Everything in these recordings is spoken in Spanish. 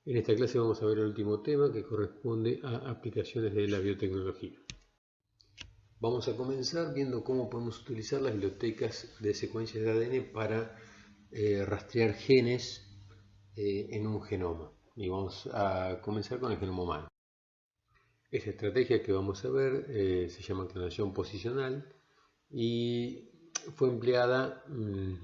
En esta clase vamos a ver el último tema que corresponde a aplicaciones de la biotecnología. Vamos a comenzar viendo cómo podemos utilizar las bibliotecas de secuencias de ADN para rastrear genes en un genoma. Y vamos a comenzar con el genoma humano. Esta estrategia que vamos a ver se llama clonación posicional y fue empleada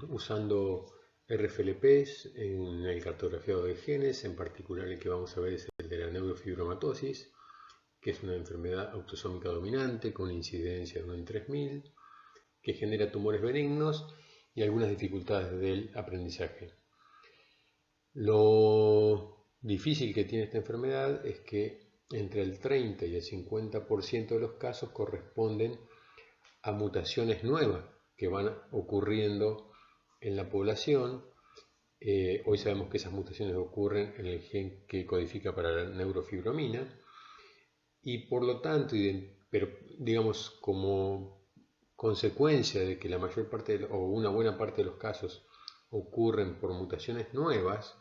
usando RFLPs en el cartografiado de genes. En particular el que vamos a ver es el de la neurofibromatosis, que es una enfermedad autosómica dominante con incidencia de 1 en 3000, que genera tumores benignos y algunas dificultades del aprendizaje. Lo difícil que tiene esta enfermedad es que entre el 30 y el 50% de los casos corresponden a mutaciones nuevas que van ocurriendo en la población. Hoy sabemos que esas mutaciones ocurren en el gen que codifica para la neurofibromina y por lo tanto, pero digamos como consecuencia de que la mayor parte o una buena parte de los casos ocurren por mutaciones nuevas,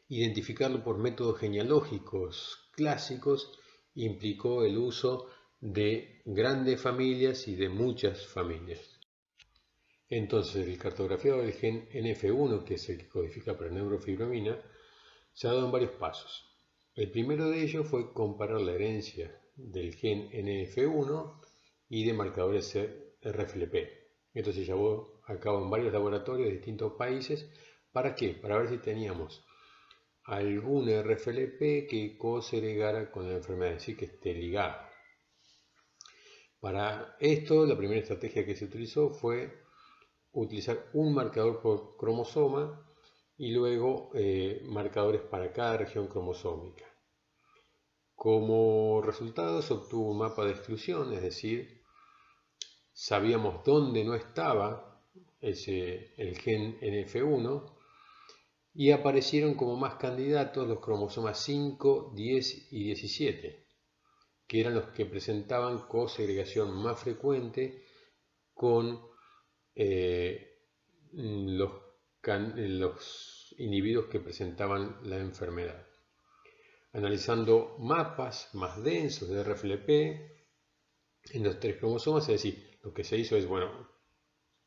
identificarlo por métodos genealógicos clásicos implicó el uso de grandes familias y de muchas familias. Entonces, el cartografiado del gen NF1, que es el que codifica para neurofibromina, se ha dado en varios pasos. El primero de ellos fue comparar la herencia del gen NF1 y de marcadores RFLP. Esto se llevó a cabo en varios laboratorios de distintos países. ¿Para qué? Para ver si teníamos algún RFLP que co-segregara con la enfermedad, es decir, que esté ligado. Para esto, la primera estrategia que se utilizó fue utilizar un marcador por cromosoma y luego marcadores para cada región cromosómica. Como resultado se obtuvo un mapa de exclusión, es decir, sabíamos dónde no estaba el gen NF1 y aparecieron como más candidatos los cromosomas 5, 10 y 17, que eran los que presentaban cosegregación más frecuente con los individuos que presentaban la enfermedad. Analizando mapas más densos de RFLP en los 3 cromosomas, es decir, lo que se hizo es,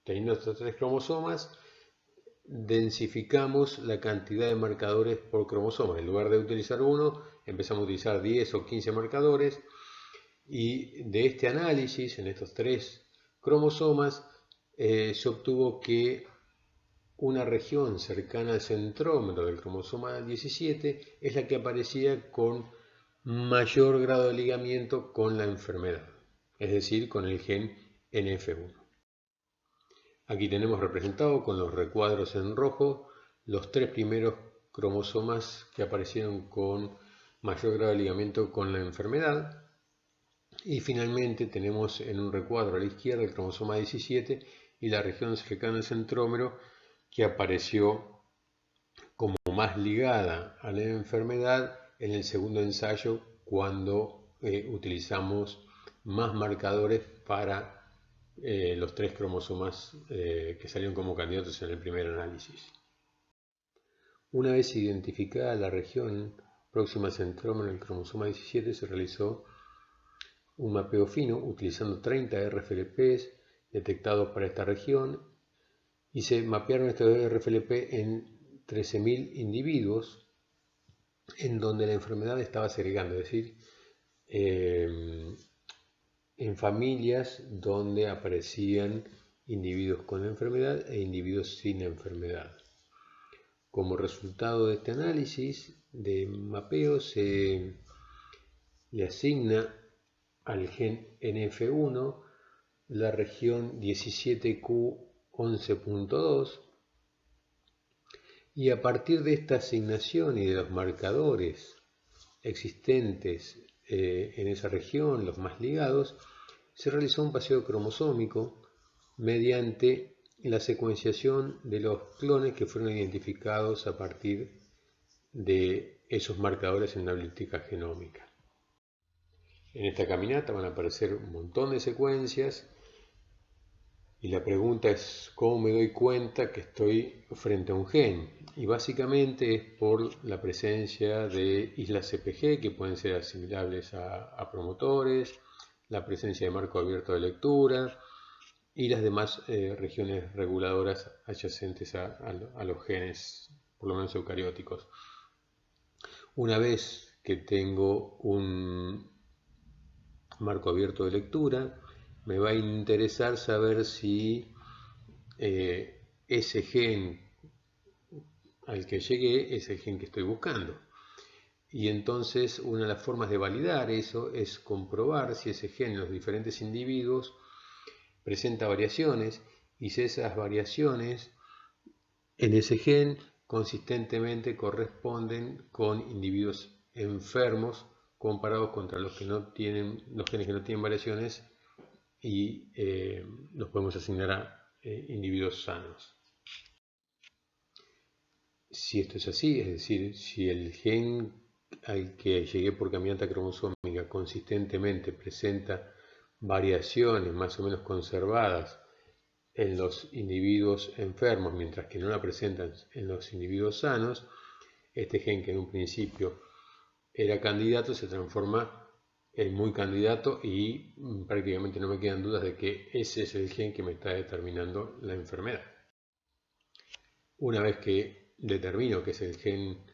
teniendo estos 3 cromosomas, densificamos la cantidad de marcadores por cromosoma. En lugar de utilizar uno, empezamos a utilizar 10 o 15 marcadores y de este análisis en estos 3 cromosomas se obtuvo que una región cercana al centrómero del cromosoma 17 es la que aparecía con mayor grado de ligamiento con la enfermedad, es decir, con el gen NF1. Aquí tenemos representado con los recuadros en rojo los 3 primeros cromosomas que aparecieron con mayor grado de ligamiento con la enfermedad. Y finalmente tenemos en un recuadro a la izquierda el cromosoma 17 y la región cercana al centrómero que apareció como más ligada a la enfermedad en el segundo ensayo cuando utilizamos más marcadores para los 3 cromosomas que salieron como candidatos en el primer análisis. Una vez identificada la región próxima al centrómero del cromosoma 17, se realizó un mapeo fino utilizando 30 RFLPs detectados para esta región y se mapearon estos RFLP en 13.000 individuos en donde la enfermedad estaba segregando, es decir, en familias donde aparecían individuos con enfermedad e individuos sin enfermedad. Como resultado de este análisis de mapeo se le asigna al gen NF1 la región 17q11.2 y a partir de esta asignación y de los marcadores existentes en esa región, los más ligados, se realizó un paseo cromosómico mediante la secuenciación de los clones que fueron identificados a partir de esos marcadores en la biblioteca genómica. En esta caminata van a aparecer un montón de secuencias Y la pregunta es, ¿cómo me doy cuenta que estoy frente a un gen? Y básicamente es por la presencia de islas CPG que pueden ser asimilables a promotores, la presencia de marco abierto de lectura y las demás regiones reguladoras adyacentes a los genes, por lo menos eucarióticos. Una vez que tengo un marco abierto de lectura, me va a interesar saber si ese gen al que llegué es el gen que estoy buscando. Y entonces una de las formas de validar eso es comprobar si ese gen en los diferentes individuos presenta variaciones y si esas variaciones en ese gen consistentemente corresponden con individuos enfermos comparados contra los que no tienen, los genes que no tienen variaciones y los podemos asignar a individuos sanos. Si esto es así, es decir, si el gen al que llegué por caminata cromosómica consistentemente presenta variaciones más o menos conservadas en los individuos enfermos, mientras que no la presentan en los individuos sanos, este gen que en un principio era candidato se transforma en muy candidato y prácticamente no me quedan dudas de que ese es el gen que me está determinando la enfermedad. Una vez que determino que es el gen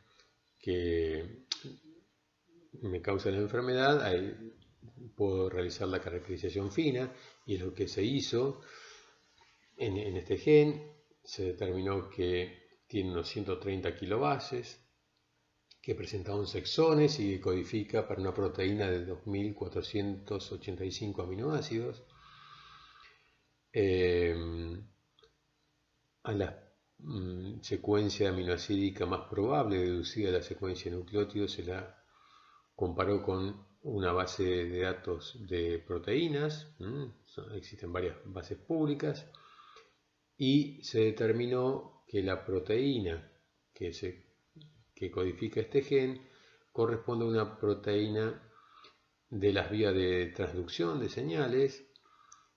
que me causa la enfermedad, ahí puedo realizar la caracterización fina y lo que se hizo en este gen se determinó que tiene unos 130 kilobases, que presenta 11 exones y que codifica para una proteína de 2485 aminoácidos. A la secuencia aminoácidica más probable deducida de la secuencia de nucleótidos se la comparó con una base de datos de proteínas, existen varias bases públicas, y se determinó que la proteína que codifica este gen corresponde a una proteína de las vías de transducción de señales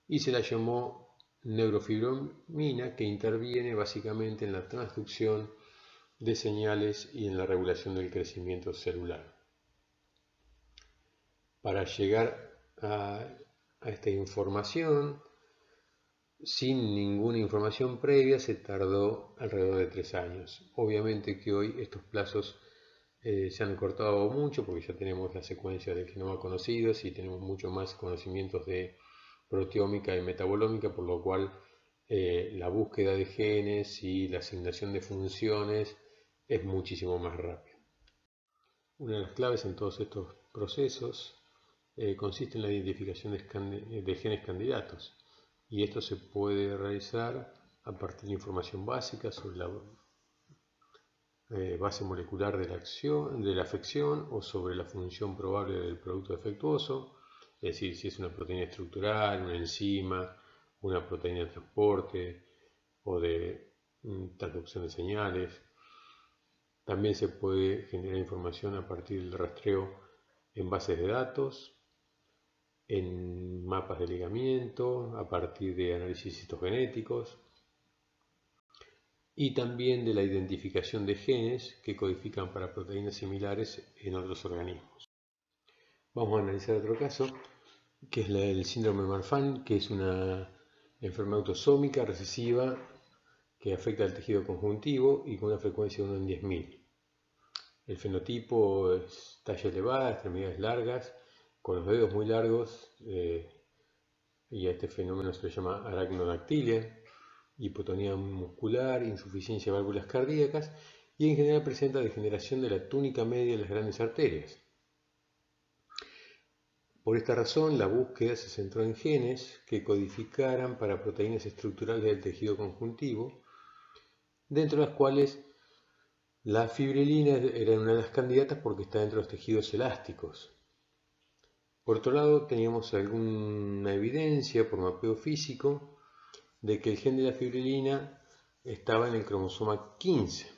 y se la llamó neurofibromina, que interviene básicamente en la transducción de señales y en la regulación del crecimiento celular. Para llegar a esta información, sin ninguna información previa, se tardó alrededor de 3 años. Obviamente que hoy estos plazos se han cortado mucho porque ya tenemos la secuencia del genoma conocidos y tenemos mucho más conocimientos de proteómica y metabolómica, por lo cual la búsqueda de genes y la asignación de funciones es muchísimo más rápida. Una de las claves en todos estos procesos consiste en la identificación de genes candidatos, y esto se puede realizar a partir de información básica sobre la base molecular de la afección o sobre la función probable del producto defectuoso, es decir, si es una proteína estructural, una enzima, una proteína de transporte o de transducción de señales. También se puede generar información a partir del rastreo en bases de datos, en mapas de ligamiento, a partir de análisis citogenéticos y también de la identificación de genes que codifican para proteínas similares en otros organismos. Vamos a analizar otro caso, que es el síndrome Marfan, que es una enfermedad autosómica recesiva que afecta al tejido conjuntivo y con una frecuencia de 1 en 10.000. El fenotipo es talla elevada, extremidades largas, con los dedos muy largos, y a este fenómeno se le llama aracnodactilia, hipotonía muscular, insuficiencia de válvulas cardíacas y en general presenta degeneración de la túnica media de las grandes arterias. Por esta razón, la búsqueda se centró en genes que codificaran para proteínas estructurales del tejido conjuntivo, dentro de las cuales la fibrilina era una de las candidatas porque está dentro de los tejidos elásticos. Por otro lado, teníamos alguna evidencia por mapeo físico de que el gen de la fibrilina estaba en el cromosoma 15.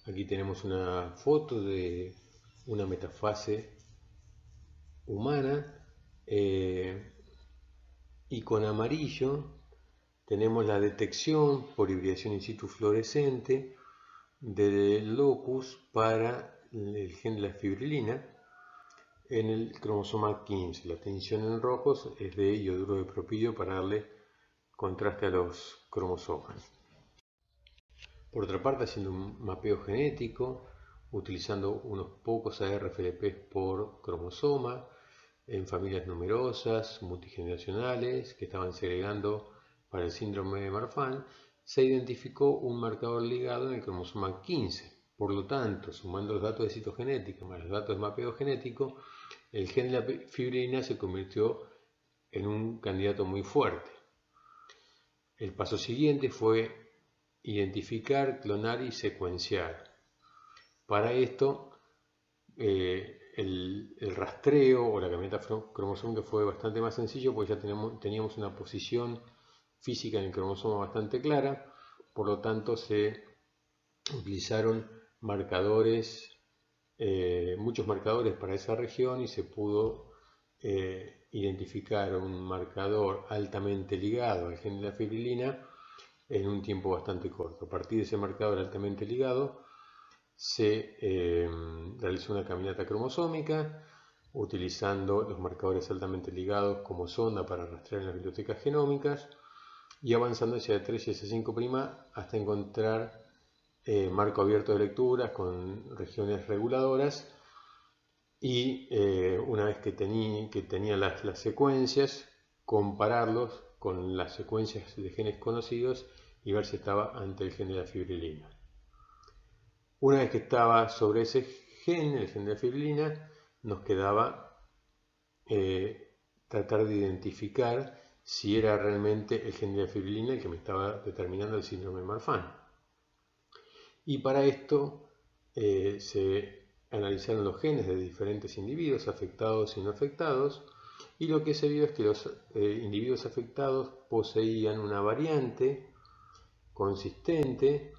Aquí tenemos una foto de una metafase humana Y con amarillo tenemos la detección por hibridación in situ fluorescente del locus para el gen de la fibrilina en el cromosoma 15. La tinción en rojos es de yoduro de propío para darle contraste a los cromosomas. Por otra parte, haciendo un mapeo genético, utilizando unos pocos ARFLP por cromosoma, en familias numerosas, multigeneracionales, que estaban segregando para el síndrome de Marfan, se identificó un marcador ligado en el cromosoma 15. Por lo tanto, sumando los datos de citogenética más los datos de mapeo genético, el gen de la fibrilina se convirtió en un candidato muy fuerte. El paso siguiente fue identificar, clonar y secuenciar. Para esto, el rastreo o la caminata cromosómica fue bastante más sencillo porque ya teníamos una posición física en el cromosoma bastante clara, por lo tanto se utilizaron marcadores, muchos marcadores para esa región y se pudo identificar un marcador altamente ligado al gen de la fibrilina en un tiempo bastante corto. A partir de ese marcador altamente ligado se realizó una caminata cromosómica utilizando los marcadores altamente ligados como sonda para rastrear en las bibliotecas genómicas y avanzando hacia 3 y hacia 5' hasta encontrar marco abierto de lecturas con regiones reguladoras y una vez que tenía las secuencias, compararlos con las secuencias de genes conocidos y ver si estaba ante el gen de la fibrilina. Una vez que estaba sobre ese gen, el gen de la fibrilina, nos quedaba tratar de identificar si era realmente el gen de la fibrilina el que me estaba determinando el síndrome de Marfan. Y para esto se analizaron los genes de diferentes individuos, afectados y no afectados, y lo que se vio es que los individuos afectados poseían una variante consistente,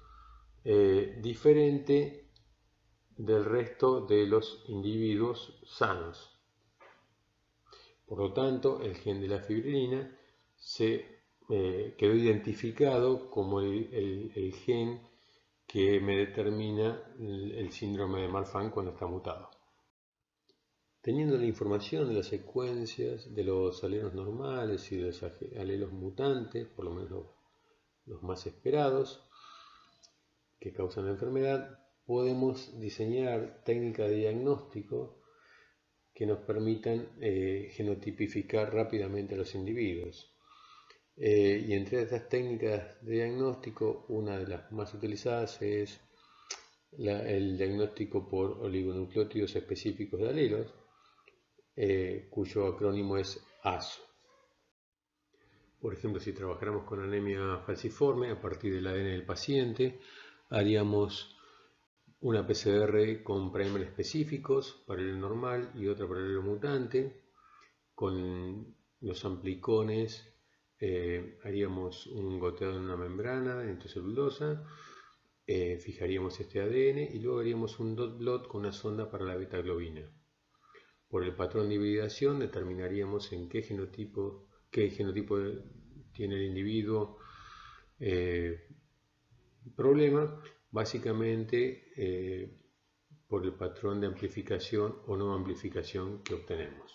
diferente del resto de los individuos sanos. Por lo tanto, el gen de la fibrilina se quedó identificado como el gen que me determina el síndrome de Marfan cuando está mutado. Teniendo la información de las secuencias de los alelos normales y de los alelos mutantes, por lo menos los más esperados, que causan la enfermedad, podemos diseñar técnicas de diagnóstico que nos permitan genotipificar rápidamente a los individuos. Y entre estas técnicas de diagnóstico, una de las más utilizadas es el diagnóstico por oligonucleótidos específicos de alelos, cuyo acrónimo es ASO. Por ejemplo, si trabajáramos con anemia falciforme, a partir del ADN del paciente, haríamos una PCR con primer específicos para el normal y otra para el mutante. Con los amplicones haríamos un goteado en una membrana intracelulosa, fijaríamos este ADN y luego haríamos un dot blot con una sonda para la beta-globina. Por el patrón de hibridación determinaríamos en qué genotipo tiene el individuo problema, básicamente por el patrón de amplificación o no amplificación que obtenemos.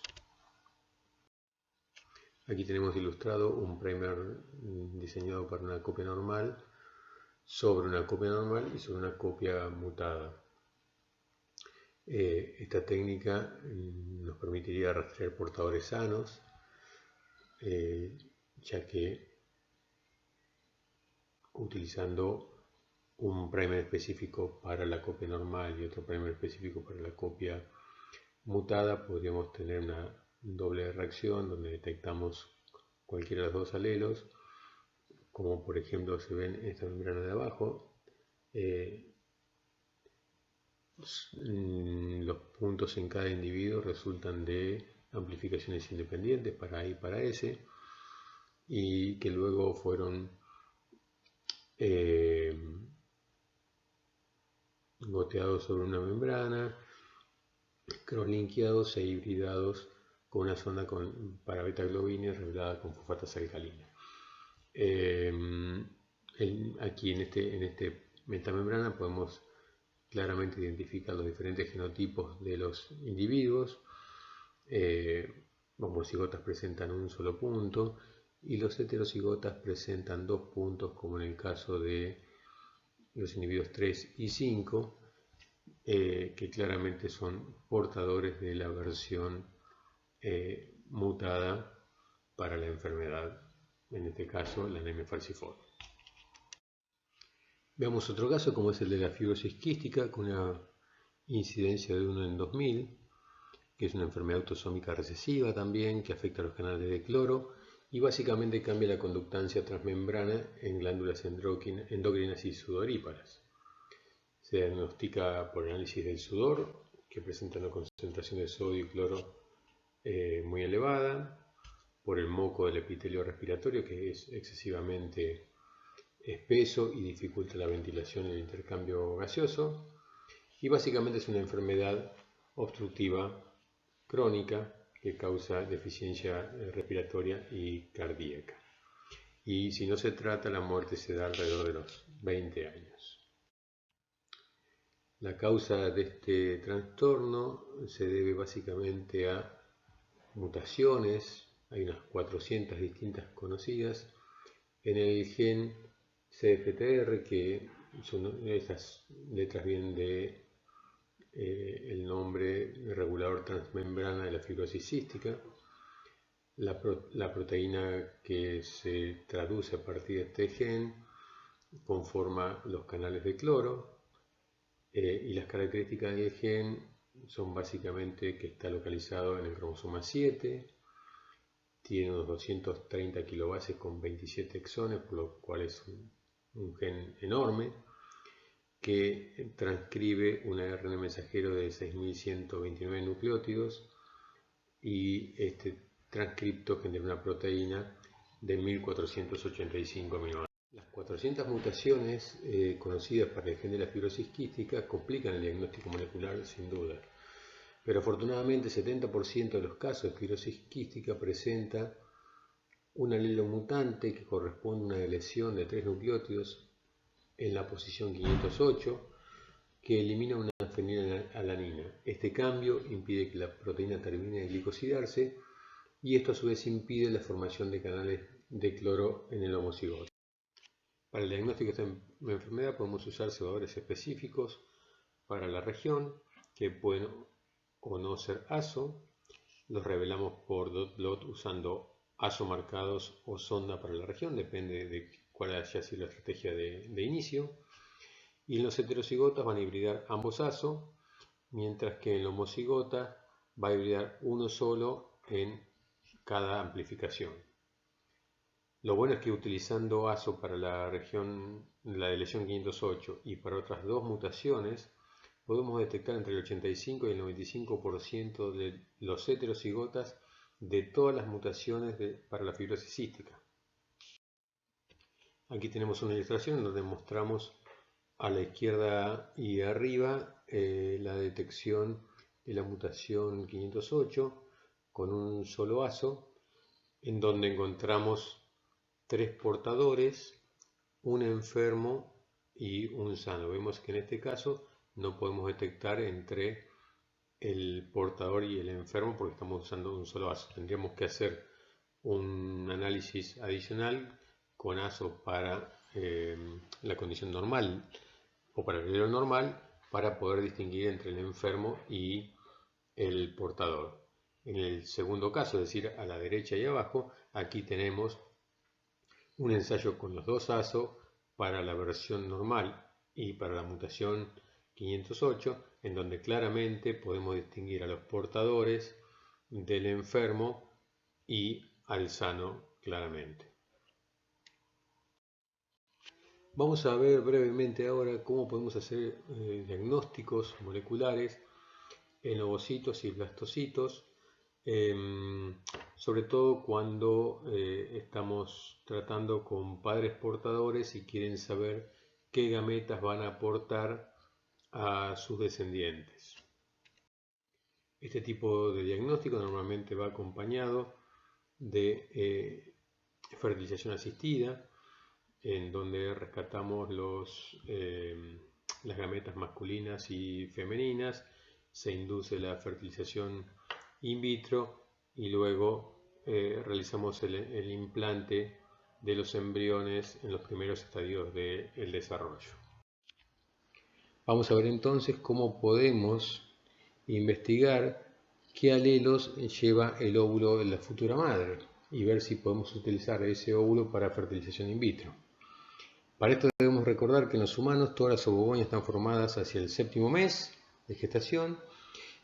Aquí tenemos ilustrado un primer diseñado para una copia normal, sobre una copia normal y sobre una copia mutada. Esta técnica nos permitiría rastrear portadores sanos, ya que utilizando un primer específico para la copia normal y otro primer específico para la copia mutada, podríamos tener una doble reacción donde detectamos cualquiera de los dos alelos, como por ejemplo se ven en esta membrana de abajo. Los puntos en cada individuo resultan de amplificaciones independientes para A y para S, y que luego fueron goteados sobre una membrana, cross-linkeados e hibridados con una zona para beta-globina revelada con fosfatas alcalinas. Aquí en este metamembrana podemos claramente identificar los diferentes genotipos de los individuos. Los homocigotas presentan un solo punto y los heterocigotas presentan 2 puntos, como en el caso de los individuos 3 y 5, que claramente son portadores de la versión mutada para la enfermedad, en este caso la anemia falciforme. Veamos otro caso, como es el de la fibrosis quística, con una incidencia de 1 en 2000, que es una enfermedad autosómica recesiva también, que afecta a los canales de cloro y básicamente cambia la conductancia transmembrana en glándulas endócrinas y sudoríparas. Se diagnostica por análisis del sudor, que presenta una concentración de sodio y cloro muy elevada, por el moco del epitelio respiratorio, que es excesivamente espeso y dificulta la ventilación y el intercambio gaseoso, y básicamente es una enfermedad obstructiva crónica que causa deficiencia respiratoria y cardíaca. Y si no se trata, la muerte se da alrededor de los 20 años. La causa de este trastorno se debe básicamente a mutaciones, hay unas 400 distintas conocidas, en el gen CFTR, que estas letras vienen de el nombre regulador transmembrana de la fibrosis cística. La proteína que se traduce a partir de este gen conforma los canales de cloro, y las características del gen son básicamente que está localizado en el cromosoma 7, tiene unos 230 kilobases con 27 exones, por lo cual es un gen enorme, que transcribe un ARN mensajero de 6.129 nucleótidos, y este transcripto genera una proteína de 1.485 aminoácidos. Las 400 mutaciones conocidas para el gen de la fibrosis quística complican el diagnóstico molecular sin duda, pero afortunadamente el 70% de los casos de fibrosis quística presenta un alelo mutante que corresponde a una deleción de 3 nucleótidos en la posición 508 que elimina una fenilalanina. Este cambio impide que la proteína termine de glicosidarse y esto a su vez impide la formación de canales de cloro en el homocigoto. Para el diagnóstico de esta enfermedad podemos usar cebadores específicos para la región que pueden o no ser ASO. Los revelamos por dot blot usando ASO marcados o sonda para la región, depende de cuál haya sido la estrategia de inicio. Y en los heterocigotas van a hibridar ambos ASO, mientras que en la homocigota va a hibridar uno solo en cada amplificación. Lo bueno es que utilizando ASO para la región, la deleción 508 y para otras dos mutaciones, podemos detectar entre el 85 y el 95% de los heterocigotas de todas las mutaciones para la fibrosis cística. Aquí tenemos una ilustración donde mostramos a la izquierda y arriba la detección de la mutación 508 con un solo ASO, en donde encontramos 3 portadores, un enfermo y un sano. Vemos que en este caso no podemos detectar entre el portador y el enfermo porque estamos usando un solo ASO. Tendríamos que hacer un análisis adicional con ASO para la condición normal o para el alelo normal para poder distinguir entre el enfermo y el portador. En el segundo caso, es decir, a la derecha y abajo, aquí tenemos un ensayo con los dos ASO para la versión normal y para la mutación 508, en donde claramente podemos distinguir a los portadores del enfermo y al sano claramente. Vamos a ver brevemente ahora cómo podemos hacer diagnósticos moleculares en ovocitos y blastocitos, sobre todo cuando estamos tratando con padres portadores y quieren saber qué gametas van a aportar a sus descendientes. Este tipo de diagnóstico normalmente va acompañado de fertilización asistida, en donde rescatamos las gametas masculinas y femeninas, se induce la fertilización in vitro y luego realizamos el implante de los embriones en los primeros estadios del desarrollo. Vamos a ver entonces cómo podemos investigar qué alelos lleva el óvulo de la futura madre y ver si podemos utilizar ese óvulo para fertilización in vitro. Para esto debemos recordar que en los humanos todas las ovogoñas están formadas hacia el 7º mes de gestación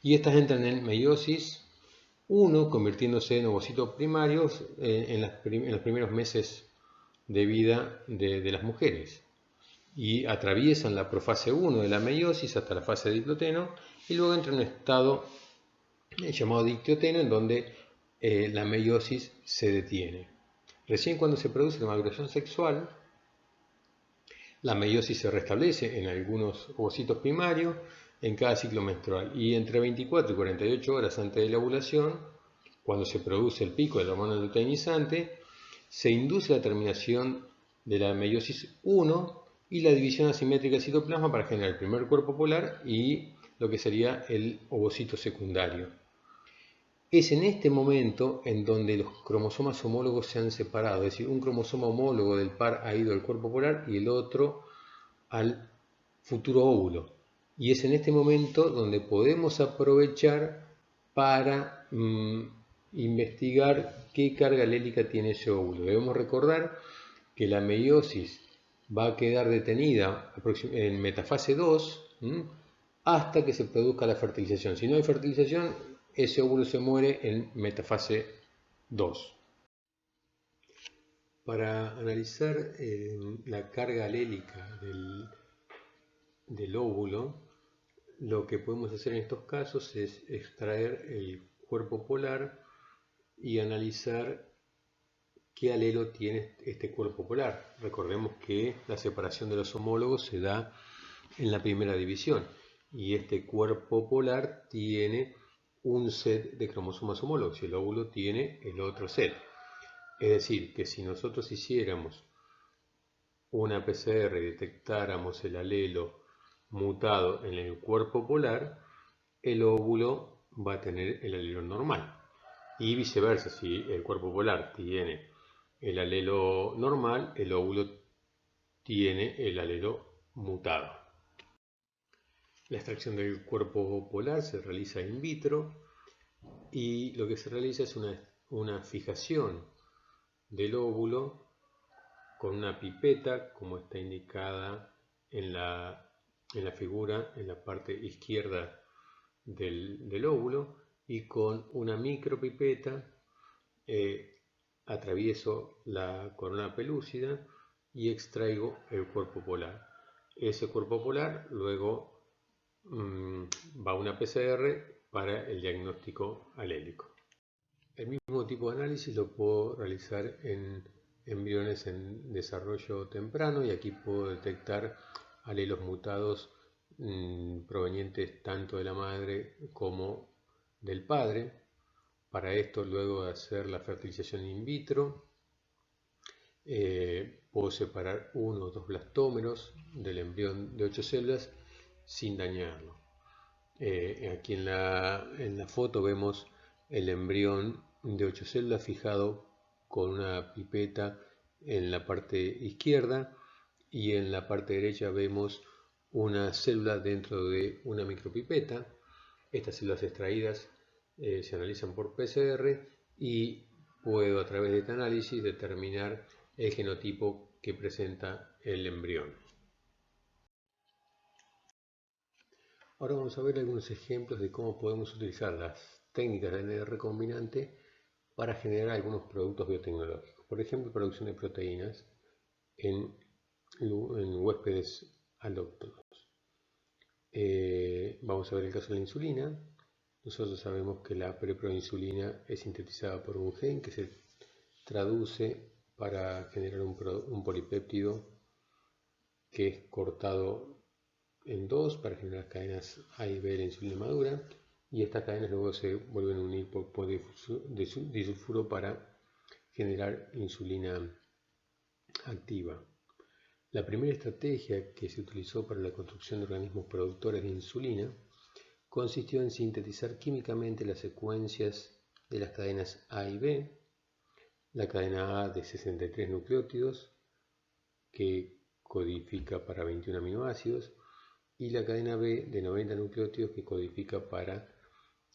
y estas entran en meiosis 1, convirtiéndose en ovocitos primarios en los primeros meses de vida de las mujeres, y atraviesan la profase 1 de la meiosis hasta la fase de diploteno y luego entran en un estado llamado dictioteno, en donde la meiosis se detiene. Recién cuando se produce la maduración sexual, la meiosis se restablece en algunos ovocitos primarios en cada ciclo menstrual, y entre 24 y 48 horas antes de la ovulación, cuando se produce el pico de la hormona luteinizante, se induce la terminación de la meiosis 1 y la división asimétrica del citoplasma para generar el primer cuerpo polar y lo que sería el ovocito secundario. Es en este momento en donde los cromosomas homólogos se han separado, es decir, un cromosoma homólogo del par ha ido al cuerpo polar y el otro al futuro óvulo. Y es en este momento donde podemos aprovechar para investigar qué carga alélica tiene ese óvulo. Debemos recordar que la meiosis va a quedar detenida en metafase 2 hasta que se produzca la fertilización. Si no hay fertilización, ese óvulo se muere en metafase 2. Para analizar la carga alélica del óvulo, lo que podemos hacer en estos casos es extraer el cuerpo polar y analizar qué alelo tiene este cuerpo polar. Recordemos que la separación de los homólogos se da en la primera división y este cuerpo polar tiene un set de cromosomas homólogos y el óvulo tiene el otro set. Es decir, que si nosotros hiciéramos una PCR y detectáramos el alelo mutado en el cuerpo polar, el óvulo va a tener el alelo normal. Y viceversa, si el cuerpo polar tiene el alelo normal, el óvulo tiene el alelo mutado. La extracción del cuerpo polar se realiza in vitro y lo que se realiza es una fijación del óvulo con una pipeta, como está indicada en la figura en la parte izquierda del óvulo, y con una micropipeta atravieso la corona pelúcida y extraigo el cuerpo polar. Ese cuerpo polar luego va a una PCR para el diagnóstico alélico. El mismo tipo de análisis lo puedo realizar en embriones en desarrollo temprano, y aquí puedo detectar alelos mutados provenientes tanto de la madre como del padre. Para esto, luego de hacer la fertilización in vitro, puedo separar 1 o 2 blastómeros del embrión de 8 células sin dañarlo. Aquí en la foto vemos el embrión de 8 células fijado con una pipeta en la parte izquierda, y en la parte derecha vemos una célula dentro de una micropipeta. Estas células extraídas se analizan por PCR y puedo, a través de este análisis, determinar el genotipo que presenta el embrión. Ahora vamos a ver algunos ejemplos de cómo podemos utilizar las técnicas de ADN recombinante para generar algunos productos biotecnológicos. Por ejemplo, producción de proteínas en huéspedes alóctonos. Vamos a ver el caso de la insulina. Nosotros sabemos que la preproinsulina es sintetizada por un gen que se traduce para generar un polipéptido que es cortado en dos para generar cadenas A y B de la insulina madura, y estas cadenas luego se vuelven a unir por disulfuro para generar insulina activa. La primera estrategia que se utilizó para la construcción de organismos productores de insulina consistió en sintetizar químicamente las secuencias de las cadenas A y B, la cadena A de 63 nucleótidos, que codifica para 21 aminoácidos, y la cadena B de 90 nucleótidos, que codifica para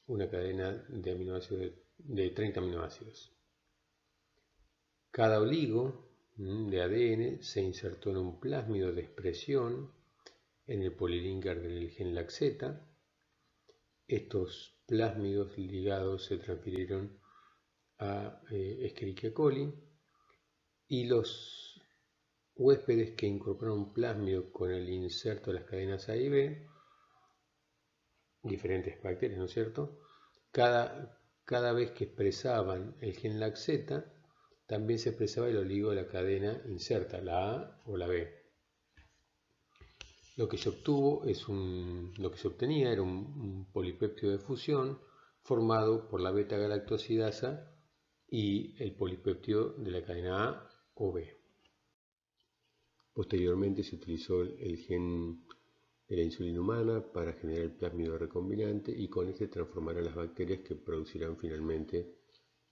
una cadena de aminoácidos de 30 aminoácidos. Cada oligo de ADN se insertó en un plásmido de expresión en el polilinkar del gen laxeta. Estos plásmidos ligados se transfirieron a Escherichia coli, y los huéspedes que incorporaron plásmido con el inserto de las cadenas A y B, diferentes bacterias, ¿no es cierto? Cada vez que expresaban el gen laxeta, también se expresaba el oligo de la cadena inserta, la A o la B. Lo que se obtenía era un polipéptido de fusión formado por la beta-galactosidasa y el polipéptido de la cadena A o B. Posteriormente se utilizó el gen de la insulina humana para generar el plásmido recombinante, y con este transformará las bacterias que producirán finalmente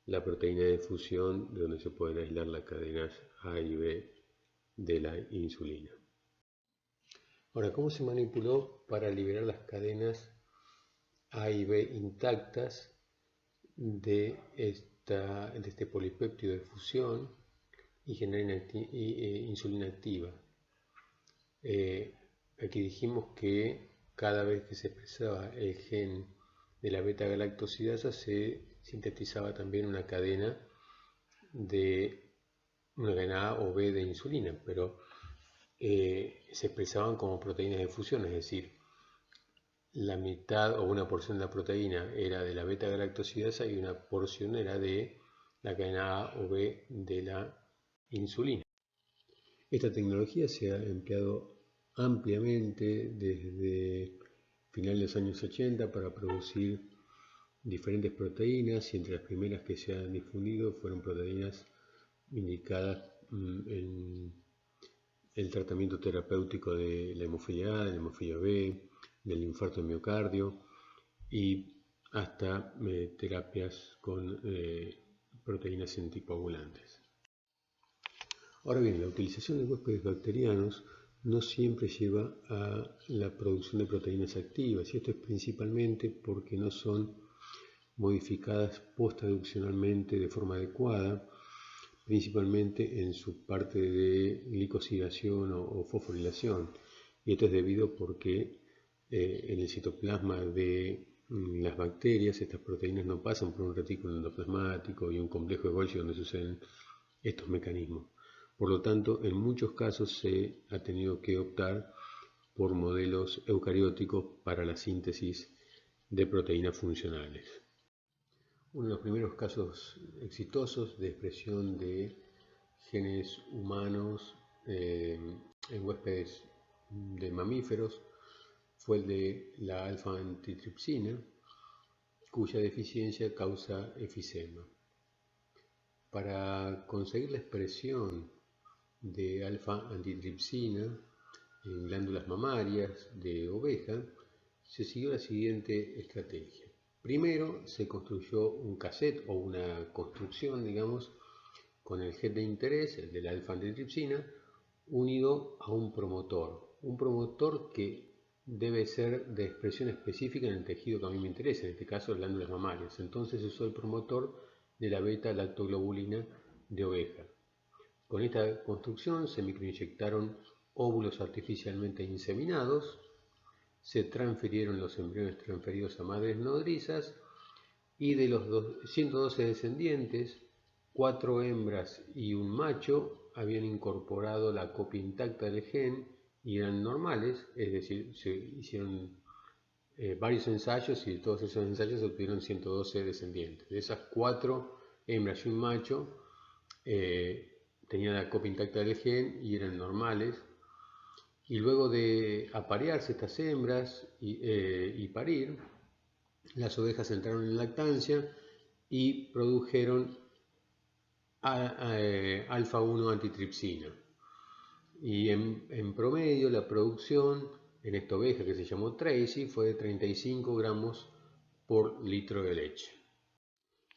la proteína de fusión, de donde se pueden aislar las cadenas A y B de la insulina. Ahora, ¿cómo se manipuló para liberar las cadenas A y B intactas de este polipéptido de fusión y generar insulina activa? Aquí dijimos que cada vez que se expresaba el gen de la beta-galactosidasa se sintetizaba también una cadena A o B de insulina, pero se expresaban como proteínas de fusión, es decir, la mitad o una porción de la proteína era de la beta-galactosidasa y una porción era de la cadena A o B de la insulina. Esta tecnología se ha empleado ampliamente desde finales de los años 80 para producir diferentes proteínas, y entre las primeras que se han difundido fueron proteínas indicadas en el tratamiento terapéutico de la hemofilia A, de la hemofilia B, del infarto de miocardio, y hasta terapias con proteínas anticoagulantes. Ahora bien, la utilización de huéspedes bacterianos no siempre lleva a la producción de proteínas activas, y esto es principalmente porque no son modificadas posttraduccionalmente de forma adecuada, principalmente en su parte de glicosilación o fosforilación. Y esto es debido porque en el citoplasma de las bacterias estas proteínas no pasan por un retículo endoplasmático y un complejo de Golgi donde suceden estos mecanismos. Por lo tanto, en muchos casos se ha tenido que optar por modelos eucarióticos para la síntesis de proteínas funcionales. Uno de los primeros casos exitosos de expresión de genes humanos en huéspedes de mamíferos fue el de la alfa-antitripsina, cuya deficiencia causa efisema. Para conseguir la expresión de alfa-antitripsina en glándulas mamarias de oveja, se siguió la siguiente estrategia. Primero se construyó un cassette o una construcción, digamos, con el gen de interés, el de la alfa-antitripsina, unido a un promotor que debe ser de expresión específica en el tejido que a mí me interesa, en este caso glándulas mamarias. Entonces se usó el promotor de la beta-lactoglobulina de oveja. Con esta construcción se microinyectaron óvulos artificialmente inseminados, se transfirieron los embriones transferidos a madres nodrizas, y de los 112 descendientes, 4 hembras y un macho habían incorporado la copia intacta del gen y eran normales, es decir, se hicieron varios ensayos y de todos esos ensayos se obtuvieron 112 descendientes. De esas 4 hembras y un macho tenían la copia intacta del gen y eran normales, y luego de aparearse estas hembras y parir, las ovejas entraron en lactancia y produjeron alfa-1 antitripsina. Y en promedio la producción en esta oveja que se llamó Tracy fue de 35 gramos por litro de leche.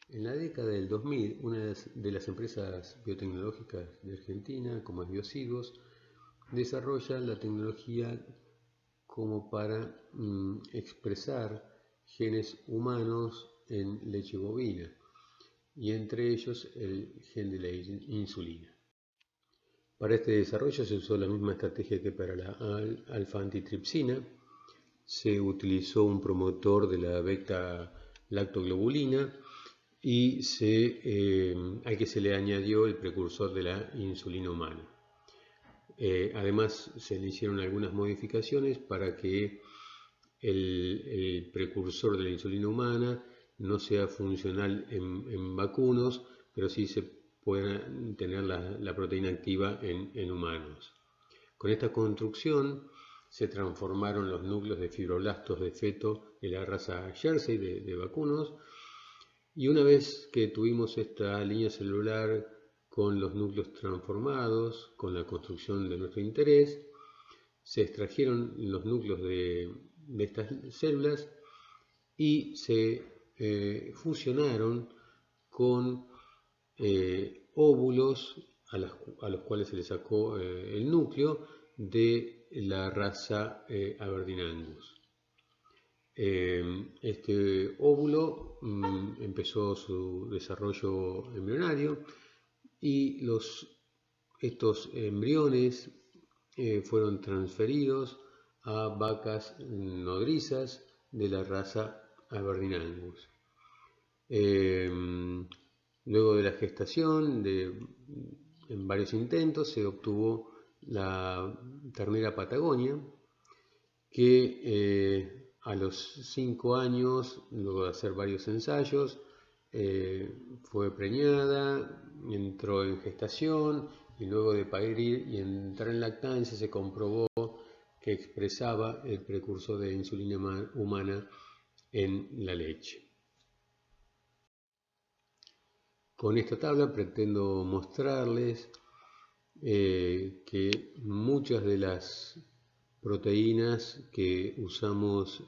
En la década del 2000, una de las empresas biotecnológicas de Argentina, como es Biociduos, desarrolla la tecnología como para expresar genes humanos en leche bovina, y entre ellos el gen de la insulina. Para este desarrollo se usó la misma estrategia que para la alfa-antitripsina. Se utilizó un promotor de la beta-lactoglobulina y al que se le añadió el precursor de la insulina humana. Además se le hicieron algunas modificaciones para que el precursor de la insulina humana no sea funcional en vacunos, pero sí se pueda tener la proteína activa en humanos. Con esta construcción se transformaron los núcleos de fibroblastos de feto de la raza Jersey de vacunos, y una vez que tuvimos esta línea celular con los núcleos transformados, con la construcción de nuestro interés, se extrajeron los núcleos de estas células y se fusionaron con óvulos a los cuales se le sacó el núcleo de la raza Aberdeen Angus. Este óvulo empezó su desarrollo embrionario y estos embriones fueron transferidos a vacas nodrizas de la raza Aberdeen Angus. Luego de la gestación, en varios intentos, se obtuvo la ternera Patagonia, que a los 5 años, luego de hacer varios ensayos, fue preñada, entró en gestación y luego de parir y entrar en lactancia se comprobó que expresaba el precursor de insulina humana en la leche. Con esta tabla pretendo mostrarles que muchas de las proteínas que usamos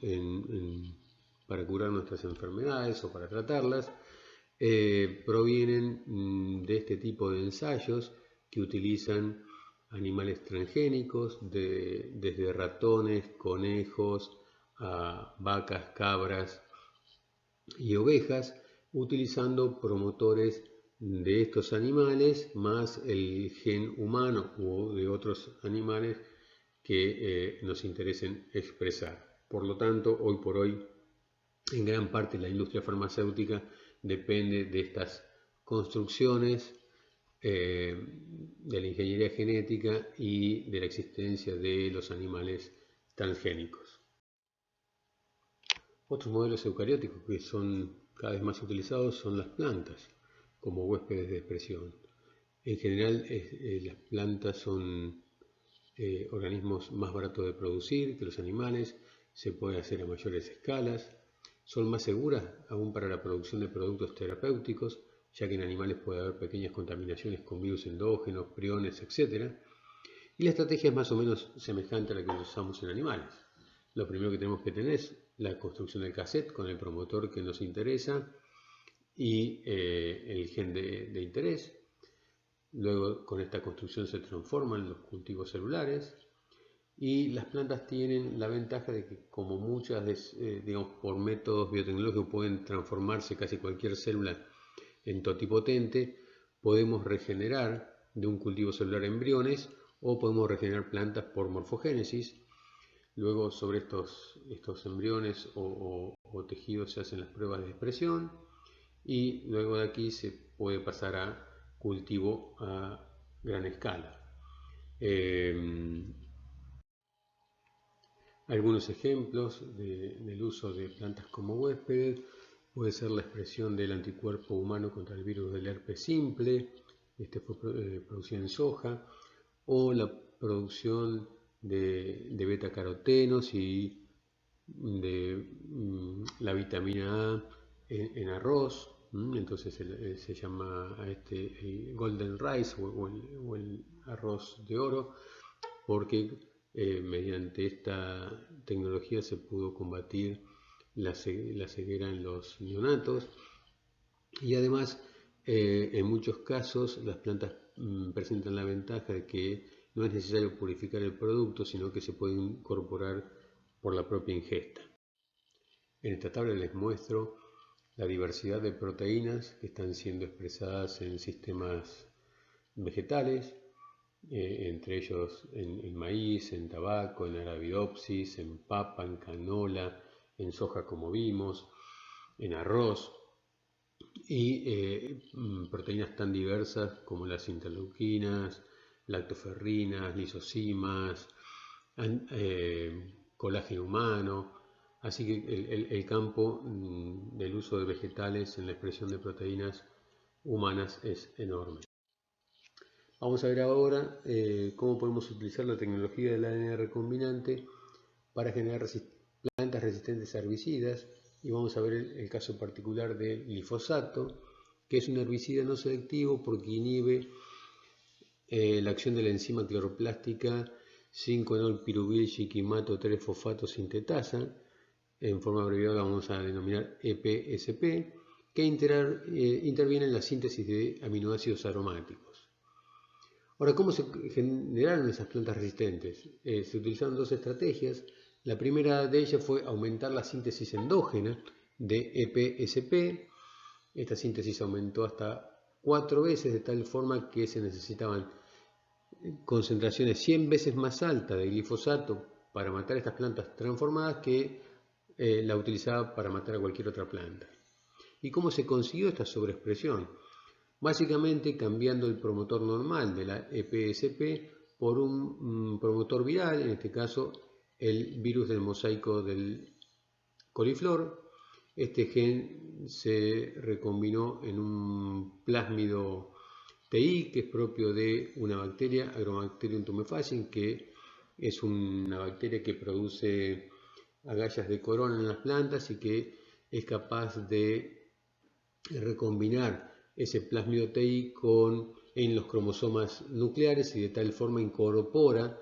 para curar nuestras enfermedades o para tratarlas provienen de este tipo de ensayos que utilizan animales transgénicos, desde ratones, conejos, a vacas, cabras y ovejas, utilizando promotores de estos animales más el gen humano o de otros animales que nos interesen expresar. Por lo tanto, hoy por hoy, en gran parte la industria farmacéutica depende de estas construcciones de la ingeniería genética y de la existencia de los animales transgénicos. Otros modelos eucarióticos que son cada vez más utilizados son las plantas como huéspedes de expresión. En general, las plantas son organismos más baratos de producir que los animales, se puede hacer a mayores escalas, son más seguras aún para la producción de productos terapéuticos, ya que en animales puede haber pequeñas contaminaciones con virus endógenos, priones, etc. Y la estrategia es más o menos semejante a la que usamos en animales. Lo primero que tenemos que tener es la construcción del cassette con el promotor que nos interesa y el gen de interés. Luego con esta construcción se transforman los cultivos celulares y las plantas tienen la ventaja de que, como muchas, digamos, por métodos biotecnológicos pueden transformarse casi cualquier célula en totipotente, podemos regenerar de un cultivo celular embriones o podemos regenerar plantas por morfogénesis. Luego sobre estos embriones o tejidos se hacen las pruebas de expresión y luego de aquí se puede pasar a cultivo a gran escala. Algunos ejemplos del uso de plantas como huéspedes puede ser la expresión del anticuerpo humano contra el virus del herpes simple, este fue producido en soja, o la producción de betacarotenos y de la vitamina A en arroz. Entonces se llama a este el golden rice o el arroz de oro, porque mediante esta tecnología se pudo combatir la ceguera en los neonatos, y además en muchos casos las plantas presentan la ventaja de que no es necesario purificar el producto, sino que se puede incorporar por la propia ingesta. En esta tabla les muestro la diversidad de proteínas que están siendo expresadas en sistemas vegetales, entre ellos en maíz, en tabaco, en arabidopsis, en papa, en canola, en soja como vimos, en arroz, y proteínas tan diversas como las interleuquinas, lactoferrinas, lisosimas, colágeno humano. Así que el campo del uso de vegetales en la expresión de proteínas humanas es enorme. Vamos a ver ahora cómo podemos utilizar la tecnología del ADN recombinante para generar plantas resistentes a herbicidas, y vamos a ver el caso particular del glifosato, que es un herbicida no selectivo porque inhibe la acción de la enzima cloroplástica 5-enol-piruvyl shiquimato 3-fosfato sintetasa, en forma abreviada la vamos a denominar EPSP, que interviene en la síntesis de aminoácidos aromáticos. Ahora, ¿cómo se generaron esas plantas resistentes? Se utilizaron dos estrategias. La primera de ellas fue aumentar la síntesis endógena de EPSP. Esta síntesis aumentó hasta 4 veces, de tal forma que se necesitaban concentraciones 100 veces más altas de glifosato para matar estas plantas transformadas que la utilizaba para matar a cualquier otra planta. ¿Y cómo se consiguió esta sobreexpresión? Básicamente cambiando el promotor normal de la EPSP por un promotor viral, en este caso el virus del mosaico del coliflor. Este gen se recombinó en un plásmido TI, que es propio de una bacteria, Agrobacterium tumefaciens, que es una bacteria que produce agallas de corona en las plantas y que es capaz de recombinar ese plásmido TI en los cromosomas nucleares, y de tal forma incorpora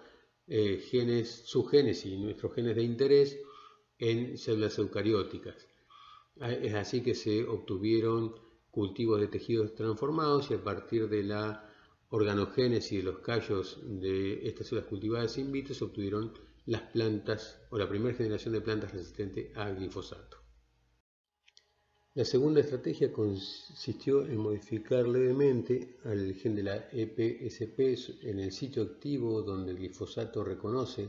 subgenes y nuestros genes de interés en células eucarióticas. Es así que se obtuvieron cultivos de tejidos transformados, y a partir de la organogénesis de los callos de estas células cultivadas in vitro se obtuvieron las plantas, o la primera generación de plantas resistentes a glifosato. La segunda estrategia consistió en modificar levemente al gen de la EPSP en el sitio activo donde el glifosato reconoce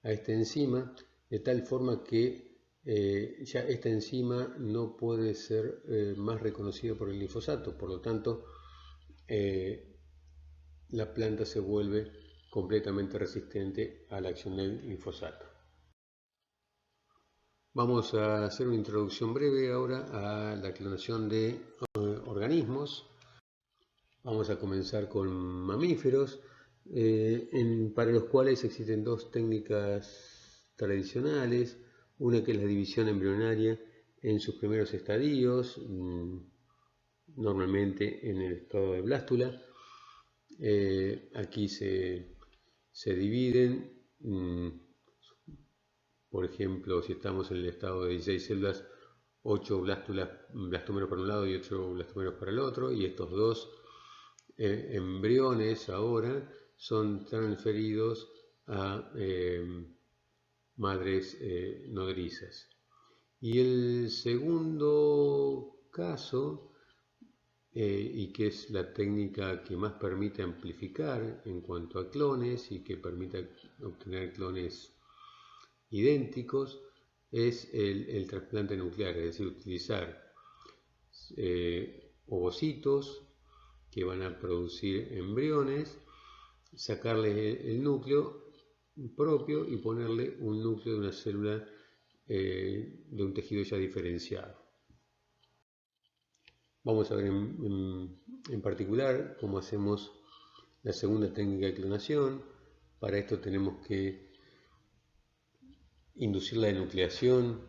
a esta enzima, de tal forma que ya esta enzima no puede ser más reconocida por el glifosato. Por lo tanto, la planta se vuelve completamente resistente a la acción del glifosato. Vamos a hacer una introducción breve ahora a la clonación de organismos. Vamos a comenzar con mamíferos, para los cuales existen dos técnicas tradicionales. Una que es la división embrionaria en sus primeros estadios, normalmente en el estado de blástula. Aquí se dividen, por ejemplo, si estamos en el estado de 16 células, 8 blastómeros para un lado y 8 blastómeros para el otro, y estos dos embriones ahora son transferidos a madres nodrizas. Y el segundo caso, y que es la técnica que más permite amplificar en cuanto a clones y que permite obtener clones idénticos, es el trasplante nuclear, es decir, utilizar ovocitos que van a producir embriones, sacarle el núcleo propio y ponerle un núcleo de una célula de un tejido ya diferenciado. Vamos a ver en particular cómo hacemos la segunda técnica de clonación. Para esto tenemos que inducir la denucleación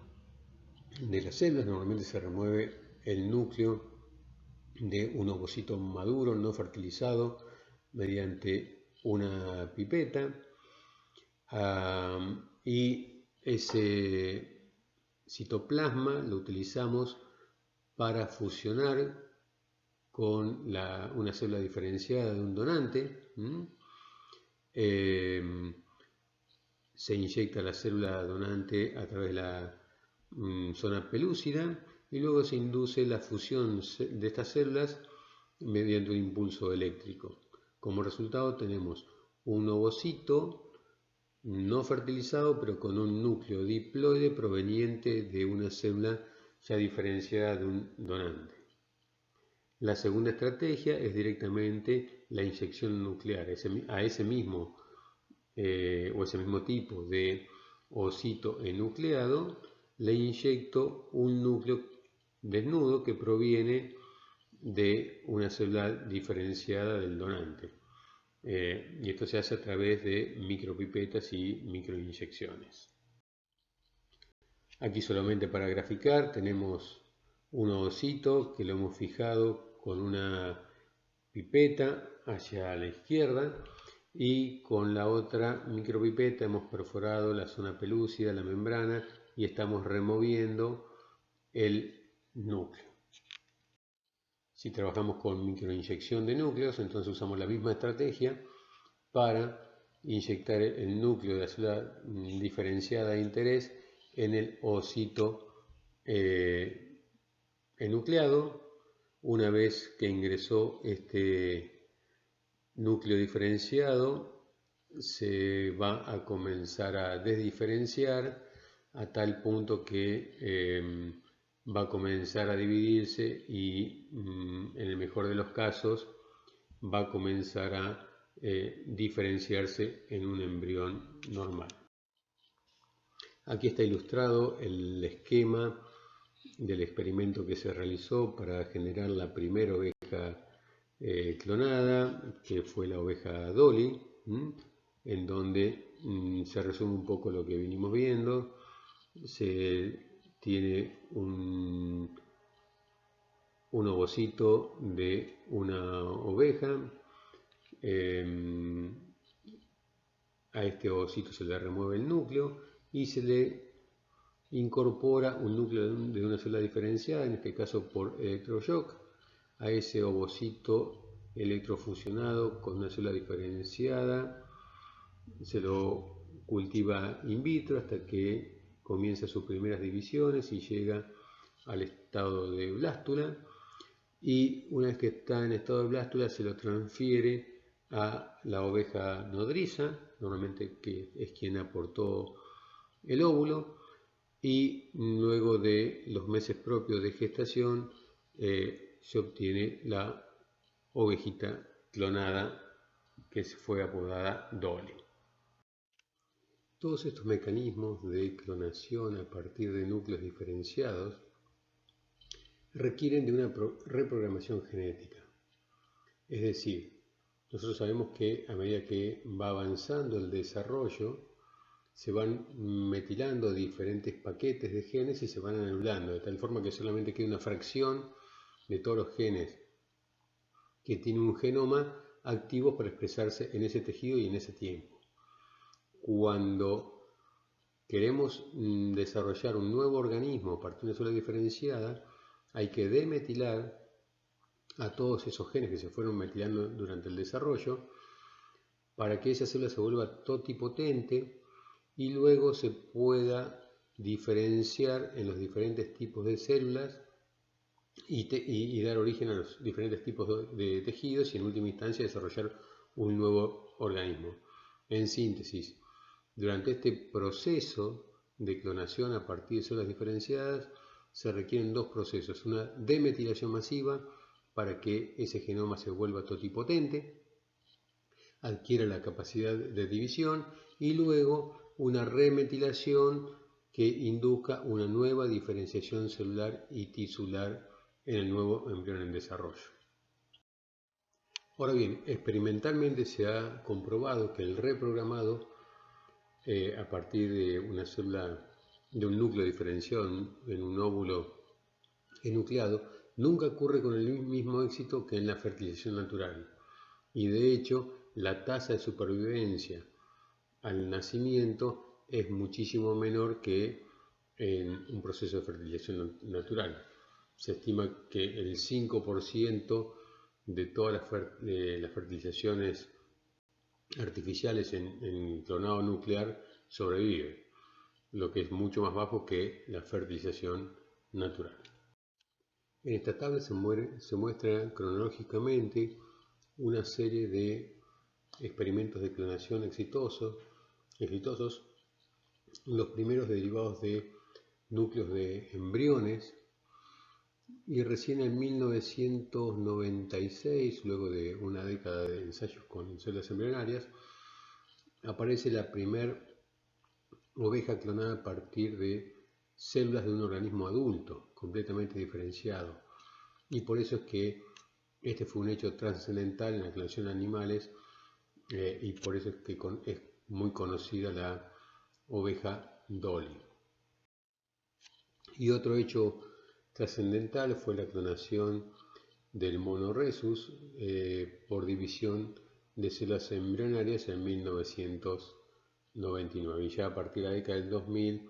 de las células. Normalmente se remueve el núcleo de un ovocito maduro, no fertilizado, mediante una pipeta. Y ese citoplasma lo utilizamos para fusionar con una célula diferenciada de un donante. Se inyecta la célula donante a través de la zona pelúcida y luego se induce la fusión de estas células mediante un impulso eléctrico. Como resultado tenemos un ovocito no fertilizado, pero con un núcleo diploide proveniente de una célula ya diferenciada de un donante. La segunda estrategia es directamente la inyección nuclear. A ese mismo tipo de ovocito enucleado le inyecto un núcleo desnudo que proviene de una célula diferenciada del donante. Y esto se hace a través de micropipetas y microinyecciones. Aquí solamente para graficar tenemos un ovocito que lo hemos fijado con una pipeta hacia la izquierda y con la otra micropipeta hemos perforado la zona pelúcida, la membrana, y estamos removiendo el núcleo. Si trabajamos con microinyección de núcleos, entonces usamos la misma estrategia para inyectar el núcleo de la célula diferenciada de interés en el ovocito enucleado. Una vez que ingresó este núcleo diferenciado, se va a comenzar a desdiferenciar a tal punto que va a comenzar a dividirse y en el mejor de los casos va a comenzar a diferenciarse en un embrión normal. Aquí está ilustrado el esquema del experimento que se realizó para generar la primera oveja clonada, que fue la oveja Dolly, en donde se resume un poco lo que venimos viendo. Se tiene un ovocito de una oveja. A este ovocito se le remueve el núcleo y se le incorpora un núcleo de una célula diferenciada, en este caso por electroshock, a ese ovocito electrofusionado con una célula diferenciada. Se lo cultiva in vitro hasta que comienza sus primeras divisiones y llega al estado de blástula, y una vez que está en estado de blástula se lo transfiere a la oveja nodriza, normalmente que es quien aportó el óvulo, y luego de los meses propios de gestación se obtiene la ovejita clonada que fue apodada Dolly. Todos estos mecanismos de clonación a partir de núcleos diferenciados requieren de una reprogramación genética. Es decir, nosotros sabemos que a medida que va avanzando el desarrollo, se van metilando diferentes paquetes de genes y se van anulando, de tal forma que solamente queda una fracción de todos los genes que tiene un genoma activos para expresarse en ese tejido y en ese tiempo. Cuando queremos desarrollar un nuevo organismo a partir de una célula diferenciada, hay que demetilar a todos esos genes que se fueron metilando durante el desarrollo para que esa célula se vuelva totipotente y luego se pueda diferenciar en los diferentes tipos de células y dar origen a los diferentes tipos de tejidos y en última instancia desarrollar un nuevo organismo. En síntesis, durante este proceso de clonación a partir de células diferenciadas se requieren dos procesos: una demetilación masiva para que ese genoma se vuelva totipotente, adquiera la capacidad de división, y luego una remetilación que induzca una nueva diferenciación celular y tisular en el nuevo embrión en desarrollo. Ahora bien, experimentalmente se ha comprobado que el reprogramado a partir de una célula de un núcleo diferenciado en un óvulo enucleado nunca ocurre con el mismo éxito que en la fertilización natural. Y de hecho, la tasa de supervivencia al nacimiento es muchísimo menor que en un proceso de fertilización natural. Se estima que el 5% de todas las fertilizaciones artificiales en clonado nuclear sobrevive, lo que es mucho más bajo que la fertilización natural. En esta tabla se muestra cronológicamente una serie de experimentos de clonación exitosos, los primeros derivados de núcleos de embriones, y recién en 1996, luego de una década de ensayos con células embrionarias, aparece la primera oveja clonada a partir de células de un organismo adulto, completamente diferenciado. Y por eso es que este fue un hecho trascendental en la clonación de animales, y por eso es que es muy conocida la oveja Dolly. Y otro hecho trascendental fue la clonación del mono rhesus por división de células embrionarias en 1999. Y ya a partir de la década del 2000,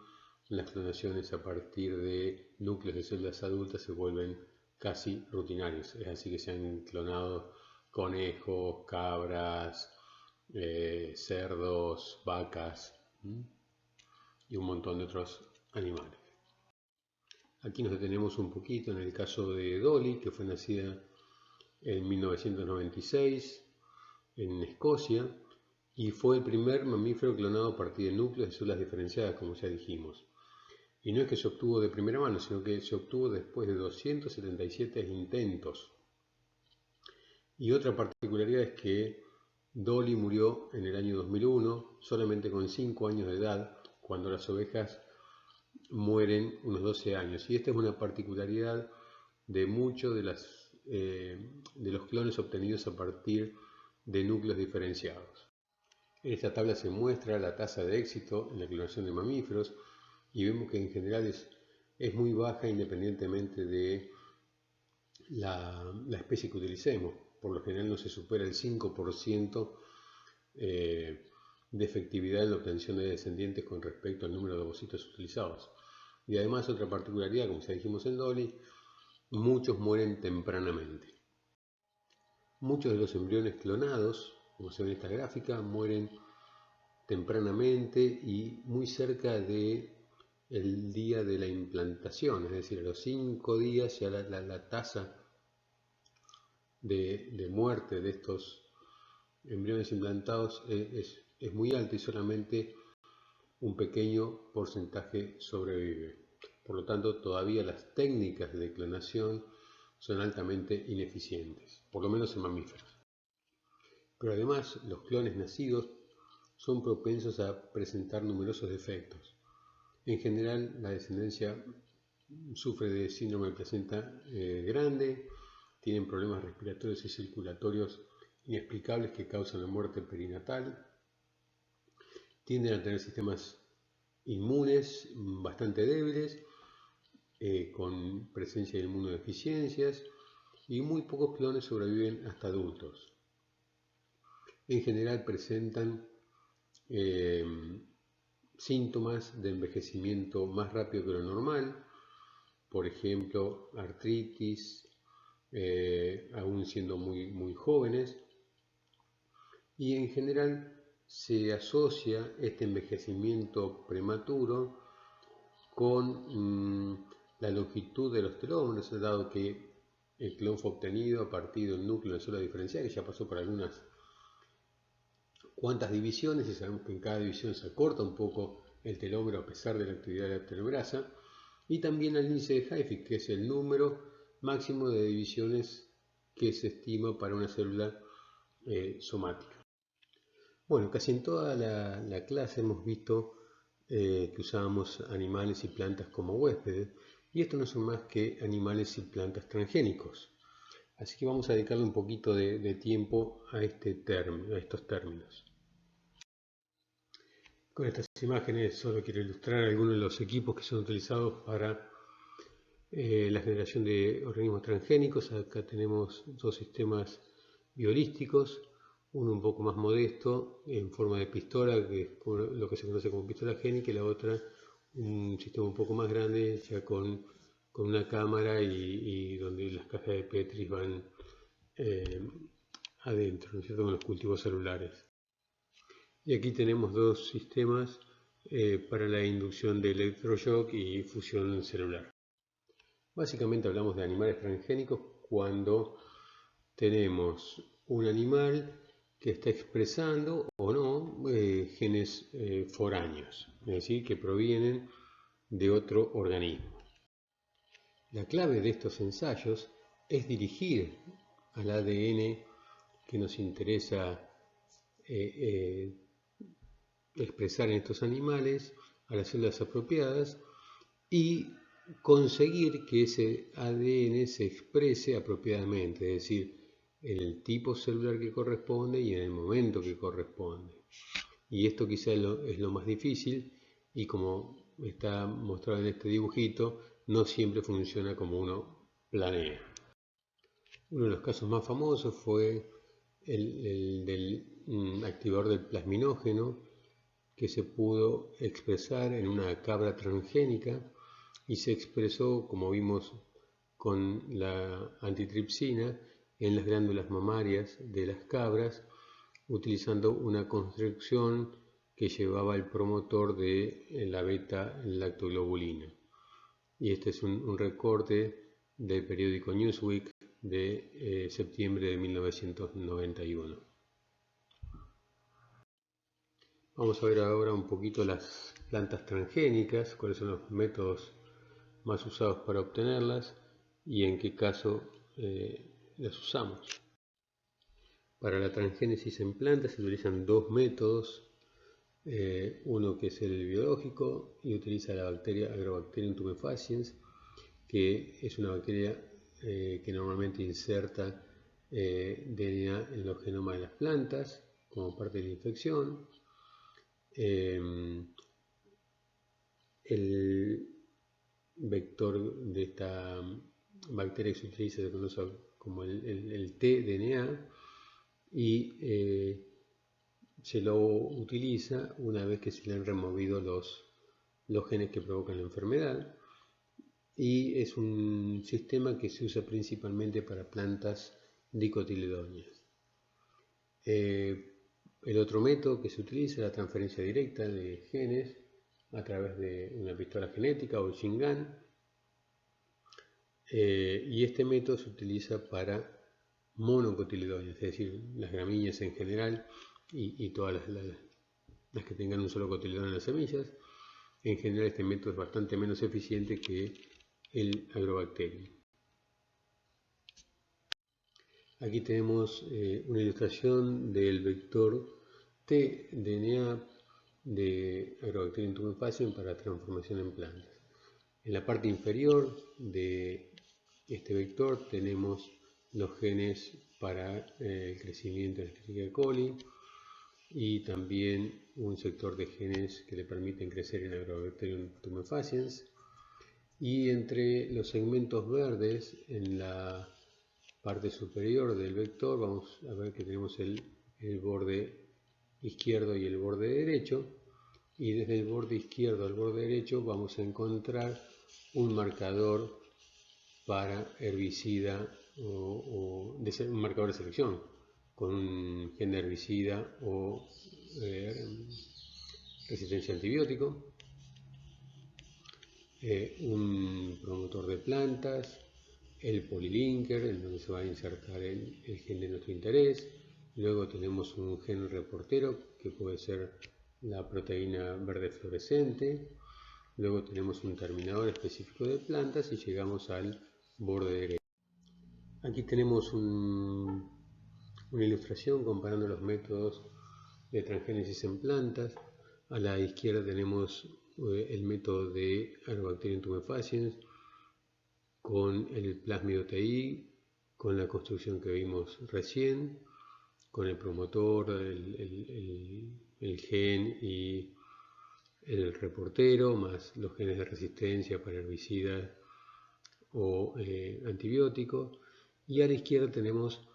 las clonaciones a partir de núcleos de células adultas se vuelven casi rutinarios. Es así que se han clonado conejos, cabras, cerdos, vacas y un montón de otros animales. Aquí nos detenemos un poquito en el caso de Dolly, que fue nacida en 1996 en Escocia y fue el primer mamífero clonado a partir de núcleos de células diferenciadas, como ya dijimos. Y no es que se obtuvo de primera mano, sino que se obtuvo después de 277 intentos. Y otra particularidad es que Dolly murió en el año 2001, solamente con 5 años de edad, cuando las ovejas mueren unos 12 años. Y esta es una particularidad de muchos de los clones obtenidos a partir de núcleos diferenciados. En esta tabla se muestra la tasa de éxito en la clonación de mamíferos y vemos que en general es muy baja independientemente de la especie que utilicemos. Por lo general no se supera el 5% de efectividad en la obtención de descendientes con respecto al número de ovocitos utilizados. Y además otra particularidad, como ya dijimos en Dolly, muchos mueren tempranamente. Muchos de los embriones clonados, como se ve en esta gráfica, mueren tempranamente y muy cerca del día de la implantación, es decir, a los 5 días ya la tasa de muerte de estos embriones implantados es muy alta y solamente un pequeño porcentaje sobrevive. Por lo tanto, todavía las técnicas de clonación son altamente ineficientes, por lo menos en mamíferos. Pero además, los clones nacidos son propensos a presentar numerosos defectos. En general, la descendencia sufre de síndrome de placenta grande, tienen problemas respiratorios y circulatorios inexplicables que causan la muerte perinatal, tienden a tener sistemas inmunes bastante débiles, con presencia de inmunodeficiencias, y muy pocos clones sobreviven hasta adultos. En general presentan síntomas de envejecimiento más rápido que lo normal, por ejemplo, artritis, aún siendo muy jóvenes, y en general se asocia este envejecimiento prematuro con la longitud de los telómeros, dado que el clon fue obtenido a partir de un núcleo de célula diferencial que ya pasó por algunas cuantas divisiones, y sabemos que en cada división se acorta un poco el telómero a pesar de la actividad de la telomerasa, y también el índice de Hayford, que es el número máximo de divisiones que se estima para una célula somática. Bueno, casi en toda la clase hemos visto que usábamos animales y plantas como huéspedes, y estos no son más que animales y plantas transgénicos. Así que vamos a dedicarle un poquito de tiempo a estos términos. Con esta Imágenes solo quiero ilustrar algunos de los equipos que son utilizados para la generación de organismos transgénicos. Acá tenemos dos sistemas biolísticos, uno un poco más modesto en forma de pistola, que es lo que se conoce como pistola génica, y la otra un sistema un poco más grande, ya con una cámara y donde las cajas de Petri van adentro, ¿no es cierto?, con los cultivos celulares. Y aquí tenemos dos sistemas para la inducción de electroshock y fusión celular. Básicamente hablamos de animales transgénicos cuando tenemos un animal que está expresando o no genes foráneos, es decir, que provienen de otro organismo. La clave de estos ensayos es dirigir al ADN que nos interesa expresar en estos animales a las células apropiadas y conseguir que ese ADN se exprese apropiadamente, es decir, en el tipo celular que corresponde y en el momento que corresponde. Y esto quizá es lo más difícil, y como está mostrado en este dibujito, no siempre funciona como uno planea. Uno de los casos más famosos fue el del activador del plasminógeno, que se pudo expresar en una cabra transgénica y se expresó, como vimos con la antitripsina, en las glándulas mamarias de las cabras, utilizando una construcción que llevaba el promotor de la beta-lactoglobulina. Y este es un recorte del periódico Newsweek de septiembre de 1991. Vamos a ver ahora un poquito las plantas transgénicas, cuáles son los métodos más usados para obtenerlas y en qué caso las usamos. Para la transgénesis en plantas se utilizan dos métodos, uno que es el biológico y utiliza la bacteria Agrobacterium tumefaciens, que es una bacteria que normalmente inserta DNA en los genomas de las plantas como parte de la infección. El vector de esta bacteria que se utiliza se conoce como el tDNA y se lo utiliza una vez que se le han removido los genes que provocan la enfermedad, y es un sistema que se usa principalmente para plantas dicotiledóneas. El otro método que se utiliza es la transferencia directa de genes a través de una pistola genética o Shingan, y este método se utiliza para monocotiledóneas, es decir, las gramíneas en general y todas las que tengan un solo cotiledón en las semillas. En general este método es bastante menos eficiente que el Agrobacterium. Aquí tenemos una ilustración del vector tDNA de Agrobacterium tumefaciens para transformación en plantas. En la parte inferior de este vector tenemos los genes para el crecimiento de la Escherichia coli y también un sector de genes que le permiten crecer en Agrobacterium tumefaciens. Y entre los segmentos verdes en la parte superior del vector vamos a ver que tenemos el borde izquierdo y el borde derecho, y desde el borde izquierdo al borde derecho vamos a encontrar un marcador para herbicida un marcador de selección con un gen de herbicida o resistencia a antibiótico, un promotor de plantas, el polylinker en donde se va a insertar el gen de nuestro interés. Luego tenemos un gen reportero que puede ser la proteína verde fluorescente. Luego tenemos un terminador específico de plantas y llegamos al borde derecho. Aquí tenemos una ilustración comparando los métodos de transgénesis en plantas. A la izquierda tenemos el método de Agrobacterium tumefaciens con el plásmido TI, con la construcción que vimos recién, con el promotor, el gen y el reportero más los genes de resistencia para herbicidas o antibióticos, y a la izquierda tenemos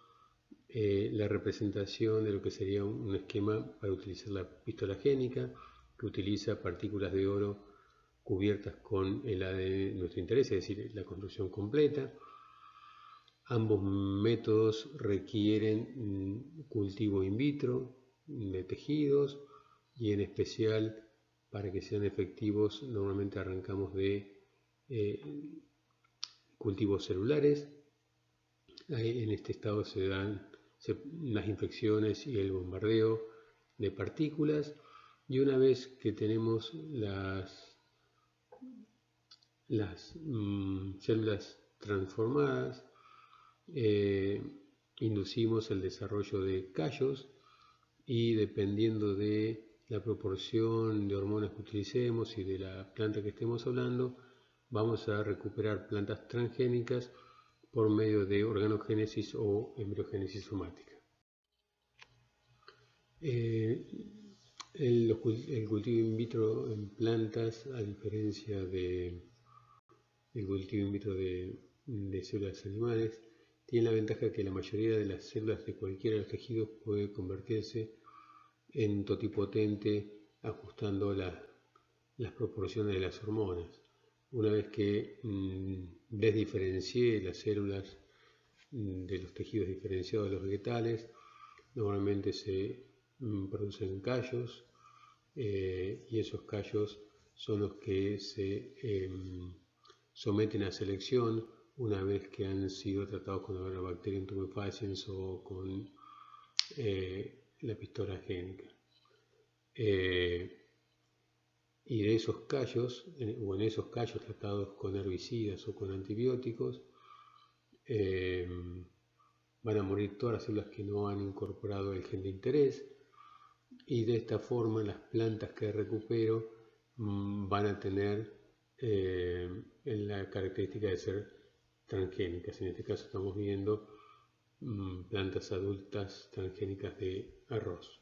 la representación de lo que sería un esquema para utilizar la pistola génica, que utiliza partículas de oro cubiertas con el ADN de nuestro interés, es decir, la construcción completa. Ambos métodos requieren cultivo in vitro de tejidos, y en especial para que sean efectivos normalmente arrancamos de cultivos celulares. En este estado se dan las infecciones y el bombardeo de partículas, y una vez que tenemos las células transformadas, inducimos el desarrollo de callos, y dependiendo de la proporción de hormonas que utilicemos y de la planta que estemos hablando, vamos a recuperar plantas transgénicas por medio de organogénesis o embriogénesis somática. El cultivo in vitro en plantas, a diferencia del cultivo in vitro de células animales, tiene la ventaja que la mayoría de las células de cualquiera de los tejidos puede convertirse en totipotente ajustando las proporciones de las hormonas. Una vez que desdiferencié las células de los tejidos diferenciados de los vegetales, normalmente se producen callos, y esos callos son los que se someten a selección una vez que han sido tratados con la Bacterium tumefaciens o con la pistola génica. Y de esos callos, o en esos callos tratados con herbicidas o con antibióticos, van a morir todas las células que no han incorporado el gen de interés, y de esta forma las plantas que recupero van a tener la característica de ser transgénicas. En este caso estamos viendo plantas adultas transgénicas de arroz.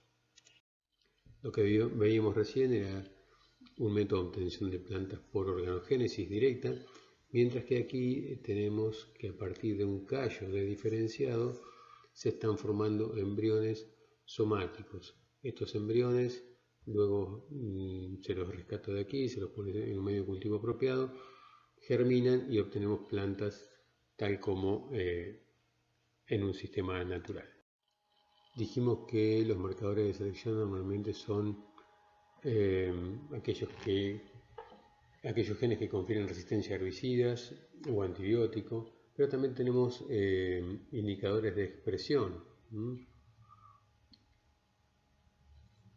Lo que veíamos recién era un método de obtención de plantas por organogénesis directa, mientras que aquí tenemos que a partir de un callo diferenciado se están formando embriones somáticos. Estos embriones luego se los rescata de aquí, se los pone en un medio de cultivo apropiado, germinan y obtenemos plantas tal como en un sistema natural. Dijimos que los marcadores de selección normalmente son aquellos genes que confieren resistencia a herbicidas o antibióticos, pero también tenemos indicadores de expresión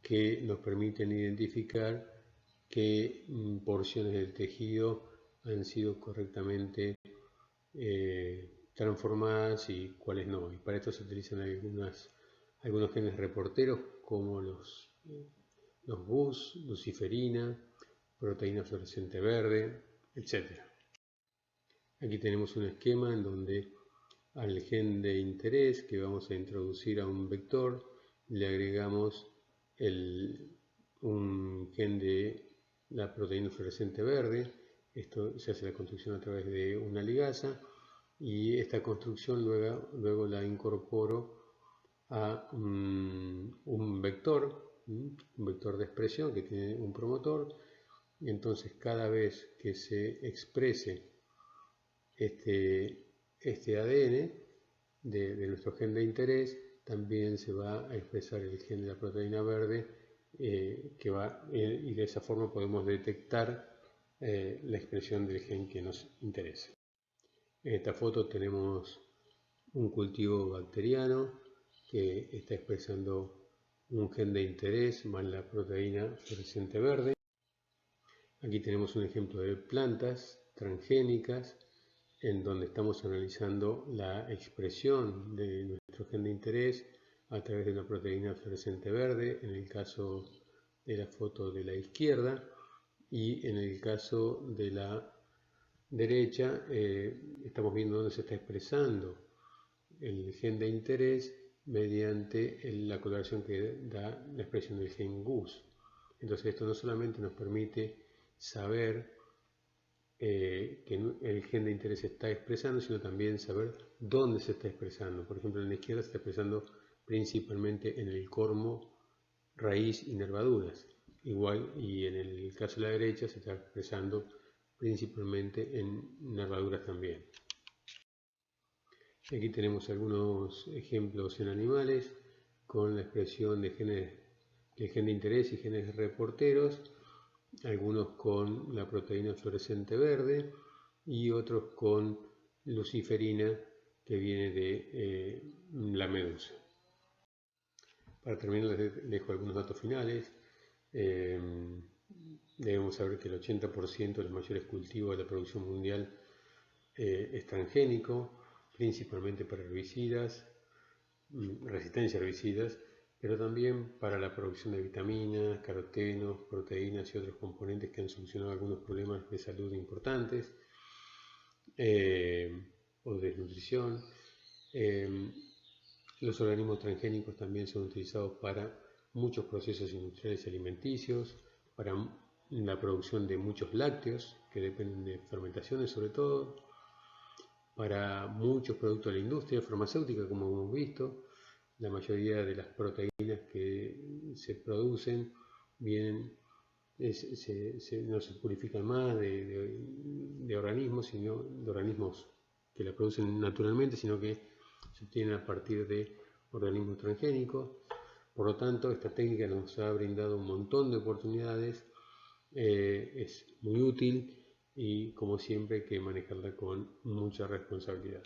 que nos permiten identificar qué porciones del tejido han sido correctamente transformadas y cuáles no. Y para esto se utilizan algunos genes reporteros como los GUS, luciferina, proteína fluorescente verde, etc. Aquí tenemos un esquema en donde al gen de interés que vamos a introducir a un vector le agregamos un gen de la proteína fluorescente verde. Esto se hace la construcción a través de una ligasa, y esta construcción luego la incorporo a un vector de expresión que tiene un promotor, y entonces cada vez que se exprese este ADN de nuestro gen de interés, también se va a expresar el gen de la proteína verde, y de esa forma podemos detectar la expresión del gen que nos interesa. En esta foto tenemos un cultivo bacteriano que está expresando un gen de interés más la proteína fluorescente verde. Aquí tenemos un ejemplo de plantas transgénicas en donde estamos analizando la expresión de nuestro gen de interés a través de una proteína fluorescente verde, en el caso de la foto de la izquierda, y en el caso de la derecha estamos viendo dónde se está expresando el gen de interés mediante la coloración que da la expresión del gen GUS. Entonces esto no solamente nos permite saber que el gen de interés se está expresando, sino también saber dónde se está expresando. Por ejemplo, en la izquierda se está expresando principalmente en el cormo, raíz y nervaduras. Igual, y en el caso de la derecha se está expresando principalmente en nervaduras también. Aquí tenemos algunos ejemplos en animales con la expresión de genes, el gen de interés y genes reporteros, algunos con la proteína fluorescente verde y otros con luciferina que viene de la medusa. Para terminar les dejo algunos datos finales. Debemos saber que el 80% de los mayores cultivos de la producción mundial es transgénico, principalmente para herbicidas, resistencia a herbicidas, pero también para la producción de vitaminas, carotenos, proteínas y otros componentes que han solucionado algunos problemas de salud importantes o de desnutrición. Los organismos transgénicos también son utilizados para muchos procesos industriales y alimenticios, para la producción de muchos lácteos que dependen de fermentaciones sobre todo, para muchos productos de la industria farmacéutica, como hemos visto. La mayoría de las proteínas que se producen vienen, no se purifican más de organismos, sino de organismos que la producen naturalmente, sino que se obtienen a partir de organismos transgénicos. Por lo tanto, esta técnica nos ha brindado un montón de oportunidades, es muy útil y como siempre hay que manejarla con mucha responsabilidad.